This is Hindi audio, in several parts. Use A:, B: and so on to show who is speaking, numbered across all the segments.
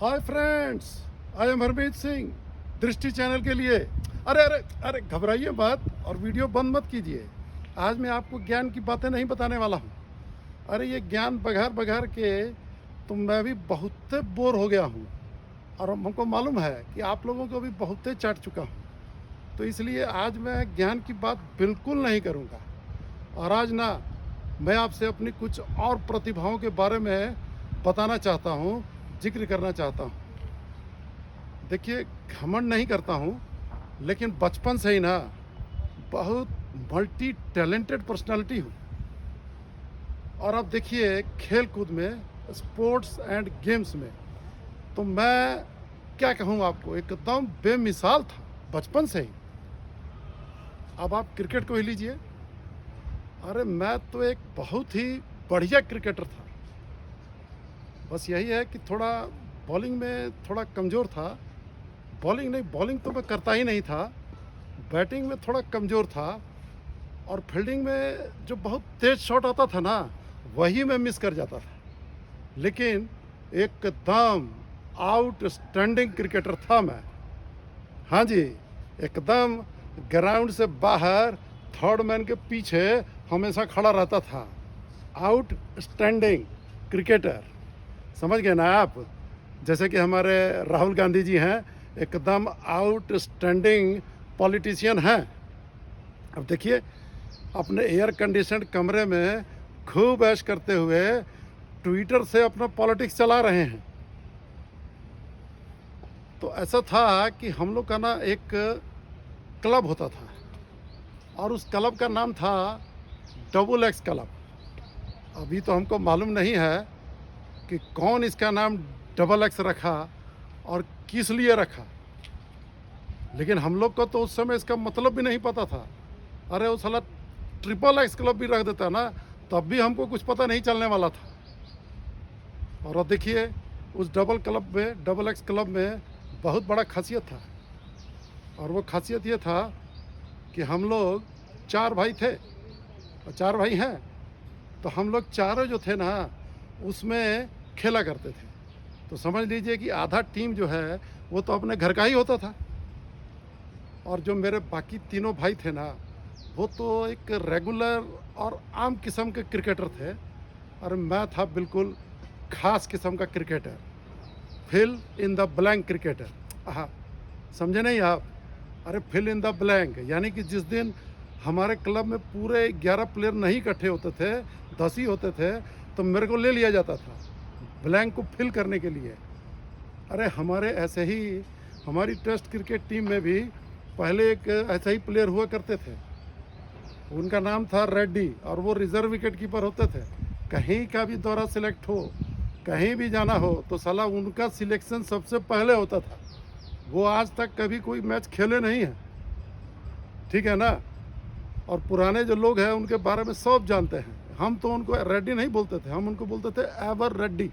A: Hi friends, I am Harmeet Singh. दृष्टि चैनल के लिए अरे अरे अरे घबराइए मत और वीडियो बंद मत कीजिए। आज मैं आपको ज्ञान की बातें नहीं बताने वाला हूँ। अरे ये ज्ञान बघार बघार के तो मैं भी बहुत बोर हो गया हूँ और हमको मालूम है कि आप लोगों को भी बहुत चाट चुका हूँ। तो इसलिए आज मैं ज्ञान की बात बिल्कुल नहीं करूँगा। और आज ना मैं आपसे अपनी कुछ और प्रतिभाओं के बारे में बताना चाहता हूँ, जिक्र करना चाहता हूँ। देखिए, घमंड नहीं करता हूँ, लेकिन बचपन से ही ना बहुत मल्टी टैलेंटेड पर्सनालिटी हूँ। और अब देखिए, खेल कूद में, स्पोर्ट्स एंड गेम्स में तो मैं क्या कहूँ आपको, एकदम बेमिसाल था बचपन से ही। अब आप क्रिकेट को ही लीजिए। अरे मैं तो एक बहुत ही बढ़िया क्रिकेटर था। बस यही है कि थोड़ा बॉलिंग में थोड़ा कमज़ोर था। बॉलिंग नहीं, बॉलिंग तो मैं करता ही नहीं था। बैटिंग में थोड़ा कमज़ोर था और फील्डिंग में जो बहुत तेज़ शॉट आता था ना, वही मैं मिस कर जाता था। लेकिन एकदम आउटस्टैंडिंग क्रिकेटर था मैं। हाँ जी, एकदम ग्राउंड से बाहर थर्ड मैन के पीछे हमेशा खड़ा रहता था। आउटस्टैंडिंग क्रिकेटर, समझ गए ना आप? जैसे कि हमारे राहुल गांधी जी हैं, एकदम आउटस्टैंडिंग पॉलिटिशियन हैं। अब देखिए, अपने एयर कंडीशनड कमरे में खूब ऐश करते हुए ट्विटर से अपना पॉलिटिक्स चला रहे हैं। तो ऐसा था कि हम लोग का ना एक क्लब होता था और उस क्लब का नाम था डबल एक्स क्लब। अभी तो हमको मालूम नहीं है कि कौन इसका नाम डबल एक्स रखा और किस लिए रखा, लेकिन हम लोग को तो उस समय इसका मतलब भी नहीं पता था। अरे वो साला ट्रिपल एक्स क्लब भी रख देता ना, तब भी हमको कुछ पता नहीं चलने वाला था। और अब देखिए, उस डबल एक्स क्लब में बहुत बड़ा खासियत था। और वो खासियत ये था कि हम लोग 4 भाई थे और 4 भाई हैं। तो हम लोग चारों जो थे ना, उसमें खेला करते थे। तो समझ लीजिए कि आधा टीम जो है वो तो अपने घर का ही होता था। और जो मेरे बाकी तीनों भाई थे ना, वो तो एक रेगुलर और आम किस्म के क्रिकेटर थे और मैं था बिल्कुल खास किस्म का cricketer, fill in the blank cricketer. हाँ, समझे नहीं आप? अरे फिल इन द ब्लैंक यानी कि जिस दिन हमारे क्लब में पूरे 11 प्लेयर नहीं इकट्ठे होते थे, 10 ही होते थे, तो मेरे को ले लिया जाता था ब्लैंक को फिल करने के लिए। अरे हमारे ऐसे ही हमारी टेस्ट क्रिकेट टीम में भी पहले एक ऐसा ही प्लेयर हुआ करते थे। उनका नाम था रेड्डी और वो रिजर्व विकेट कीपर होते थे। कहीं का भी दौरा सिलेक्ट हो, कहीं भी जाना हो, तो साला उनका सिलेक्शन सबसे पहले होता था। वो आज तक कभी कोई मैच खेले नहीं हैं, ठीक है ना? और पुराने जो लोग हैं उनके बारे में सब जानते हैं। हम तो उनको रेड्डी नहीं बोलते थे, हम उनको बोलते थे एवर रेड्डी।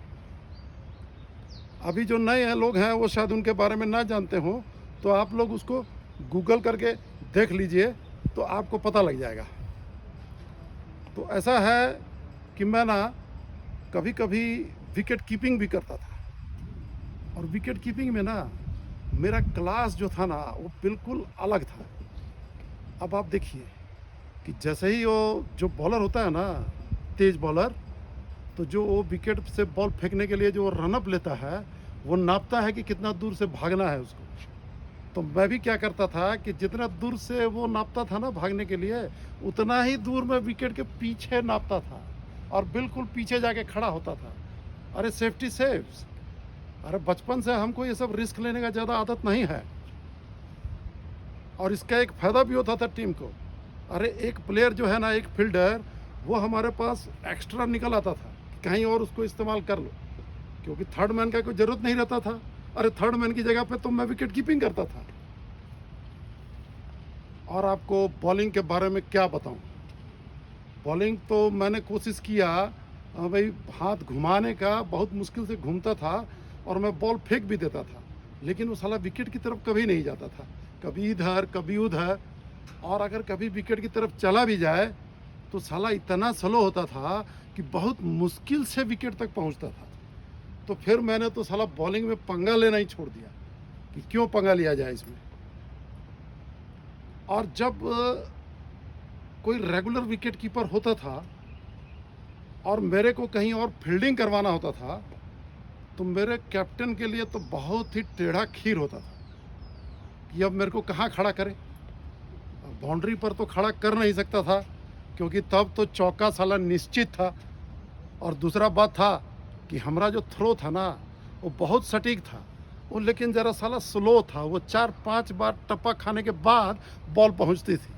A: अभी जो नए लोग हैं वो शायद उनके बारे में ना जानते हो, तो आप लोग उसको गूगल करके देख लीजिए तो आपको पता लग जाएगा। तो ऐसा है कि मैं ना कभी कभी विकेट कीपिंग भी करता था। और विकेट कीपिंग में ना मेरा क्लास जो था ना, वो बिल्कुल अलग था। अब आप देखिए कि जैसे ही वो जो बॉलर होता है ना, तेज बॉलर, तो जो वो विकेट से बॉल फेंकने के लिए जो रनअप लेता है, वो नापता है कि कितना दूर से भागना है उसको। तो मैं भी क्या करता था कि जितना दूर से वो नापता था ना भागने के लिए, उतना ही दूर मैं विकेट के पीछे नापता था और बिल्कुल पीछे जाके खड़ा होता था। अरे सेफ्टी सेव्स। अरे बचपन से हमको ये सब रिस्क लेने का ज़्यादा आदत नहीं है और इसका एक फ़ायदा भी होता था टीम को। अरे एक प्लेयर जो है ना, एक फील्डर, वो हमारे पास एक्स्ट्रा निकल आता था, कहीं और उसको इस्तेमाल कर लो, क्योंकि थर्ड मैन का कोई ज़रूरत नहीं रहता था। अरे थर्ड मैन की जगह पे तो मैं विकेट कीपिंग करता था। और आपको बॉलिंग के बारे में क्या बताऊं? बॉलिंग तो मैंने कोशिश किया, भाई हाथ घुमाने का, बहुत मुश्किल से घूमता था और मैं बॉल फेंक भी देता था, लेकिन वो साला विकेट की तरफ कभी नहीं जाता था, कभी इधर कभी उधर। और अगर कभी विकेट की तरफ चला भी जाए तो साला इतना स्लो होता था कि बहुत मुश्किल से विकेट तक पहुंचता था। तो फिर मैंने तो साला बॉलिंग में पंगा लेना ही छोड़ दिया कि क्यों पंगा लिया जाए इसमें। और जब कोई रेगुलर विकेट कीपर होता था और मेरे को कहीं और फील्डिंग करवाना होता था, तो मेरे कैप्टन के लिए तो बहुत ही टेढ़ा खीर होता था कि अब मेरे को कहाँ खड़ा करें। बाउंड्री पर तो खड़ा कर नहीं सकता था क्योंकि तब तो चौका साला निश्चित था। और दूसरा बात था कि हमारा जो थ्रो था ना वो बहुत सटीक था, वो लेकिन ज़रा साला स्लो था, वो 4-5 बार टप्पा खाने के बाद बॉल पहुंचती थी।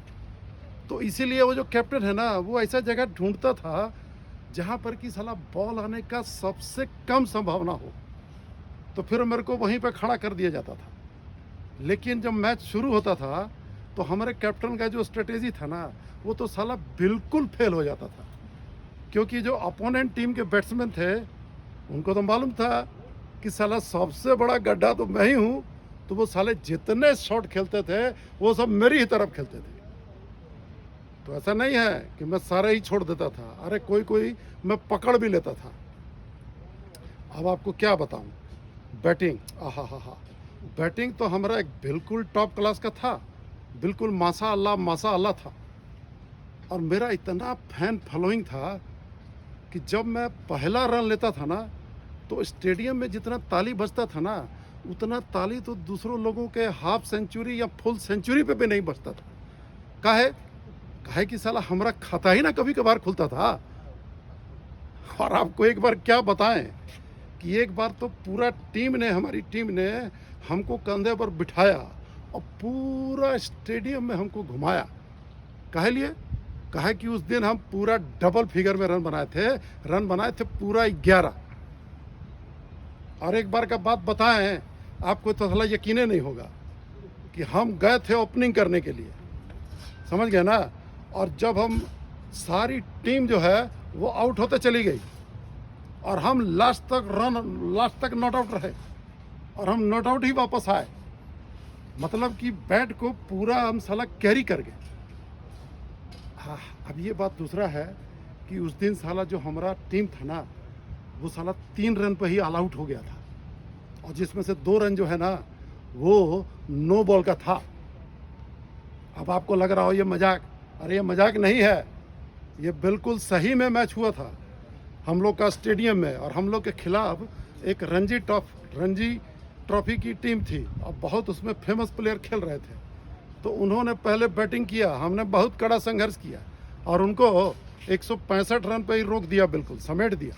A: तो इसीलिए वो जो कैप्टन है ना वो ऐसा जगह ढूंढता था जहां पर कि साला बॉल आने का सबसे कम संभावना हो, तो फिर मेरे को वहीं पे खड़ा कर दिया जाता था। लेकिन जब मैच शुरू होता था तो हमारे कैप्टन का जो स्ट्रेटेजी था ना वो तो साला बिल्कुल फेल हो जाता था, क्योंकि जो अपोनेंट टीम के बैट्समैन थे उनको तो मालूम था कि साला सबसे बड़ा गड्ढा तो मैं ही हूँ, तो वो साले जितने शॉट खेलते थे वो सब मेरी ही तरफ खेलते थे। तो ऐसा नहीं है कि मैं सारे ही छोड़ देता था, अरे कोई कोई मैं पकड़ भी लेता था। अब आपको क्या बताऊं, बैटिंग आहा, बैटिंग तो हमारा एक बिल्कुल टॉप क्लास का था, बिल्कुल माशा अल्लाह था। और मेरा इतना फैन फॉलोइंग था कि जब मैं पहला रन लेता था ना तो स्टेडियम में जितना ताली बजता था ना उतना ताली तो दूसरों लोगों के हाफ सेंचुरी या फुल सेंचुरी पे भी नहीं बजता था। काहे कि साला हमारा खाता ही ना कभी कभार खुलता था। और आपको एक बार क्या बताएं कि एक बार तो हमारी टीम ने हमको कंधे पर बिठाया और पूरा स्टेडियम में हमको घुमाया। कहे कि उस दिन हम पूरा डबल फिगर में रन बनाए थे पूरा 11। और एक बार का बात बताएं, आपको तो साला यकीन नहीं होगा कि हम गए थे ओपनिंग करने के लिए, समझ गए ना। और जब हम सारी टीम जो है वो आउट होते चली गई और हम लास्ट तक नॉट आउट रहे और हम नॉट आउट ही वापस आए, मतलब कि बैट को पूरा हम साला कैरी कर गए। हाँ, अब ये बात दूसरा है कि उस दिन साला जो हमारा टीम था ना वो साला 3 रन पर ही ऑल आउट हो गया था, और जिसमें से 2 रन जो है ना वो नो बॉल का था। अब आपको लग रहा हो ये मजाक, अरे ये मजाक नहीं है, ये बिल्कुल सही में मैच हुआ था हम लोग का स्टेडियम में। और हम लोग के खिलाफ एक रणजी ट्रॉफी की टीम थी और बहुत उसमें फेमस प्लेयर खेल रहे थे। तो उन्होंने पहले बैटिंग किया, हमने बहुत कड़ा संघर्ष किया और उनको 165 रन पर ही रोक दिया, बिल्कुल समेट दिया।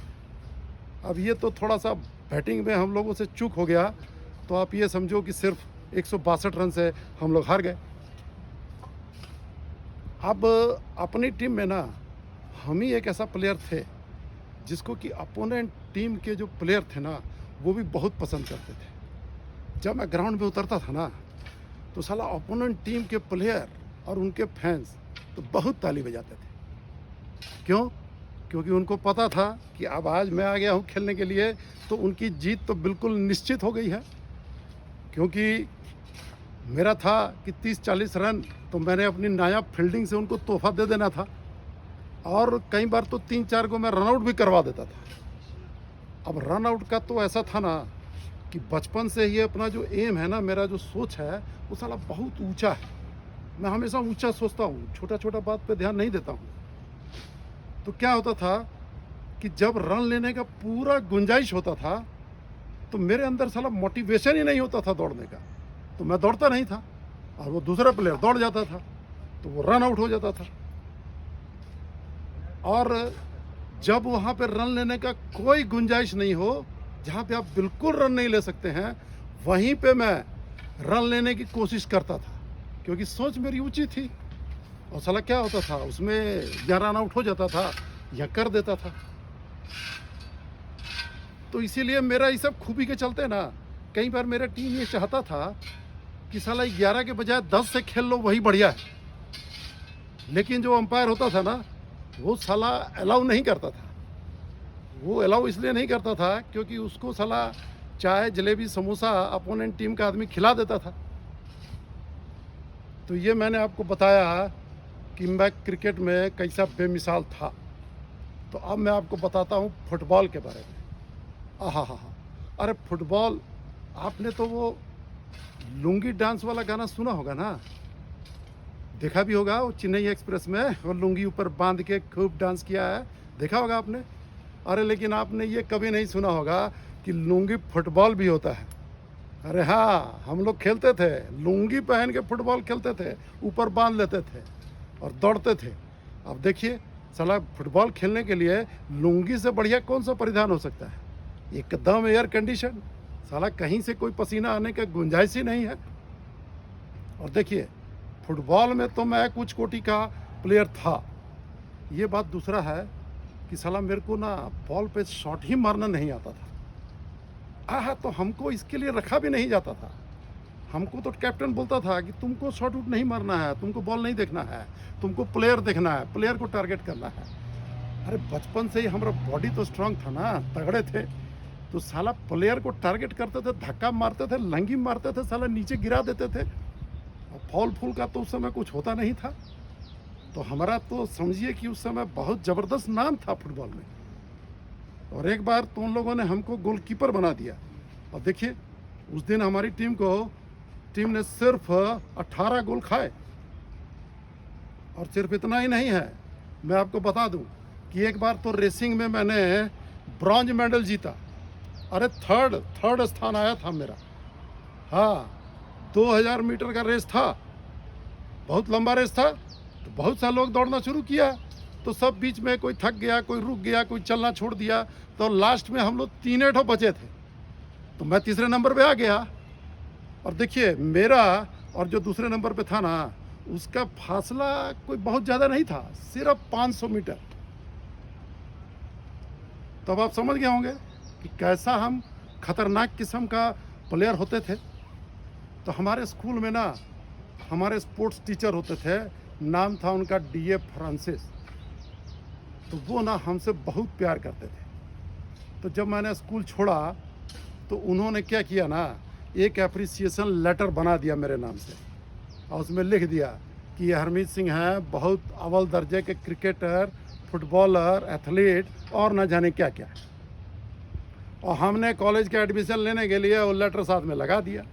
A: अब ये तो थोड़ा सा बैटिंग में हम लोगों से चूक हो गया, तो आप ये समझो कि सिर्फ 162 रन से हम लोग हार गए। अब अपनी टीम में ना हम ही एक ऐसा प्लेयर थे जिसको कि अपोनेंट टीम के जो प्लेयर थे ना वो भी बहुत पसंद करते थे। जब मैं ग्राउंड में उतरता था ना तो साला अपोनेंट टीम के प्लेयर और उनके फैंस तो बहुत ताली बजाते थे। क्यों? क्योंकि उनको पता था कि अब आज मैं आ गया हूँ खेलने के लिए, तो उनकी जीत तो बिल्कुल निश्चित हो गई है। क्योंकि मेरा था कि 30-40 रन तो मैंने अपनी नायाब फील्डिंग से उनको तोहफा दे देना था, और कई बार तो 3-4 को मैं रन आउट भी करवा देता था। अब रन आउट का तो ऐसा था ना कि बचपन से ही अपना जो एम है ना, मेरा जो सोच है वो साला बहुत ऊंचा है। मैं हमेशा ऊंचा सोचता हूँ, छोटा छोटा बात पे ध्यान नहीं देता हूँ। तो क्या होता था कि जब रन लेने का पूरा गुंजाइश होता था तो मेरे अंदर साला मोटिवेशन ही नहीं होता था दौड़ने का, तो मैं दौड़ता नहीं था और वो दूसरा प्लेयर दौड़ जाता था तो वो रन आउट हो जाता था। और जब वहाँ पे रन लेने का कोई गुंजाइश नहीं हो, जहाँ पे आप बिल्कुल रन नहीं ले सकते हैं, वहीं पे मैं रन लेने की कोशिश करता था, क्योंकि सोच मेरी ऊंची थी। और साला क्या होता था उसमें, या रन आउट हो जाता था या कर देता था। तो इसीलिए मेरा ये सब खूबी के चलते ना कई बार मेरा टीम ये चाहता था कि साला 11 के बजाय 10 से खेल लो, वही बढ़िया है। लेकिन जो अंपायर होता था ना वो साला अलाउ नहीं करता था। वो अलाउ इसलिए नहीं करता था क्योंकि उसको साला चाय जलेबी समोसा अपोनेंट टीम का आदमी खिला देता था। तो ये मैंने आपको बताया कि मैं क्रिकेट में कैसा बेमिसाल था। तो अब मैं आपको बताता हूँ फुटबॉल के बारे में। आहा, अरे फुटबॉल, आपने तो वो लुंगी डांस वाला गाना सुना होगा ना, देखा भी होगा, वो चेन्नई एक्सप्रेस में और लुंगी ऊपर बांध के खूब डांस किया है, देखा होगा आपने। अरे लेकिन आपने ये कभी नहीं सुना होगा कि लुंगी फुटबॉल भी होता है। अरे हाँ, हम लोग खेलते थे, लुंगी पहन के फुटबॉल खेलते थे, ऊपर बांध लेते थे और दौड़ते थे। अब देखिए साला, फुटबॉल खेलने के लिए लुंगी से बढ़िया कौन सा परिधान हो सकता है? एकदम एयर कंडीशन, साला कहीं से कोई पसीना आने का गुंजाइश ही नहीं है। और देखिए फुटबॉल में तो मैं कुछ कोटि का प्लेयर था, ये बात दूसरा है कि साला मेरे को ना बॉल पे शॉट ही मारना नहीं आता था। तो हमको इसके लिए रखा भी नहीं जाता था। हमको तो कैप्टन बोलता था कि तुमको शॉट आउट नहीं मारना है, तुमको बॉल नहीं देखना है, तुमको प्लेयर देखना है, प्लेयर को टारगेट करना है। अरे बचपन से ही हमारा बॉडी तो स्ट्रांग था ना, तगड़े थे, तो साला प्लेयर को टारगेट करते थे, धक्का मारते थे, लंगी मारते थे, साला नीचे गिरा देते थे। और फॉल फूल का तो उस समय कुछ होता नहीं था, तो हमारा तो समझिए कि उस समय बहुत ज़बरदस्त नाम था फुटबॉल में। और एक बार तो उन लोगों ने हमको गोलकीपर बना दिया। और देखिए उस दिन हमारी टीम ने सिर्फ 18 गोल खाए। और सिर्फ इतना ही नहीं है, मैं आपको बता दूं कि एक बार तो रेसिंग में मैंने ब्रॉन्ज मेडल जीता। अरे थर्ड स्थान आया था मेरा। हाँ, 2000 मीटर का रेस था, बहुत लंबा रेस था, तो बहुत सारे लोग दौड़ना शुरू किया, तो सब बीच में कोई थक गया, कोई रुक गया, कोई चलना छोड़ दिया, तो लास्ट में हम लोग 3 बचे थे, तो मैं तीसरे नंबर पे आ गया। और देखिए मेरा और जो दूसरे नंबर पे था ना, उसका फासला कोई बहुत ज़्यादा नहीं था, सिर्फ 500 मीटर। तब आप समझ गए होंगे कि कैसा हम खतरनाक किस्म का प्लेयर होते थे। तो हमारे स्कूल में ना हमारे स्पोर्ट्स टीचर होते थे, नाम था उनका D.A. फ्रांसिस। तो वो ना हमसे बहुत प्यार करते थे। तो जब मैंने स्कूल छोड़ा तो उन्होंने क्या किया ना, एक एप्रिसिएशन लेटर बना दिया मेरे नाम से, और उसमें लिख दिया कि ये हरमीत सिंह हैं, बहुत अव्वल दर्जे के क्रिकेटर, फुटबॉलर, एथलीट और न जाने क्या क्या। और हमने कॉलेज के एडमिशन लेने के लिए वो लेटर साथ में लगा दिया।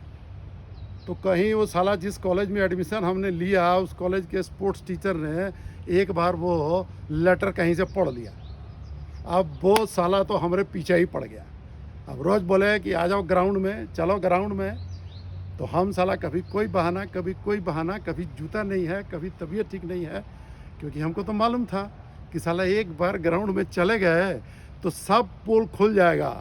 A: तो कहीं वो साला जिस कॉलेज में एडमिशन हमने लिया, उस कॉलेज के स्पोर्ट्स टीचर ने एक बार वो लेटर कहीं से पढ़ लिया। अब वो साला तो हमारे पीछे ही पड़ गया। अब रोज़ बोले कि आ जाओ ग्राउंड में, चलो ग्राउंड में। तो हम साला कभी कोई बहाना, कभी कोई बहाना, कभी जूता नहीं है, कभी तबीयत ठीक नहीं है, क्योंकि हमको तो मालूम था कि साला एक बार ग्राउंड में चले गए तो सब पोल खुल जाएगा,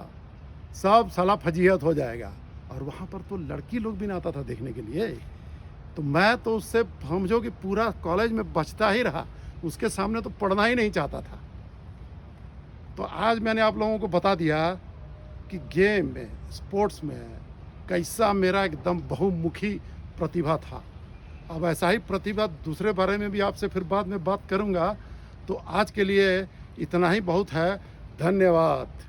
A: सब साला फजीहत हो जाएगा। और वहाँ पर तो लड़की लोग भी ना आता था देखने के लिए। तो मैं तो उससे समझो कि पूरा कॉलेज में बचता ही रहा, उसके सामने तो पढ़ना ही नहीं चाहता था। तो आज मैंने आप लोगों को बता दिया कि गेम में, स्पोर्ट्स में कैसा मेरा एकदम बहुमुखी प्रतिभा था। अब ऐसा ही प्रतिभा दूसरे बारे में भी आपसे फिर बाद में बात करूंगा। तो आज के लिए इतना ही बहुत है। धन्यवाद।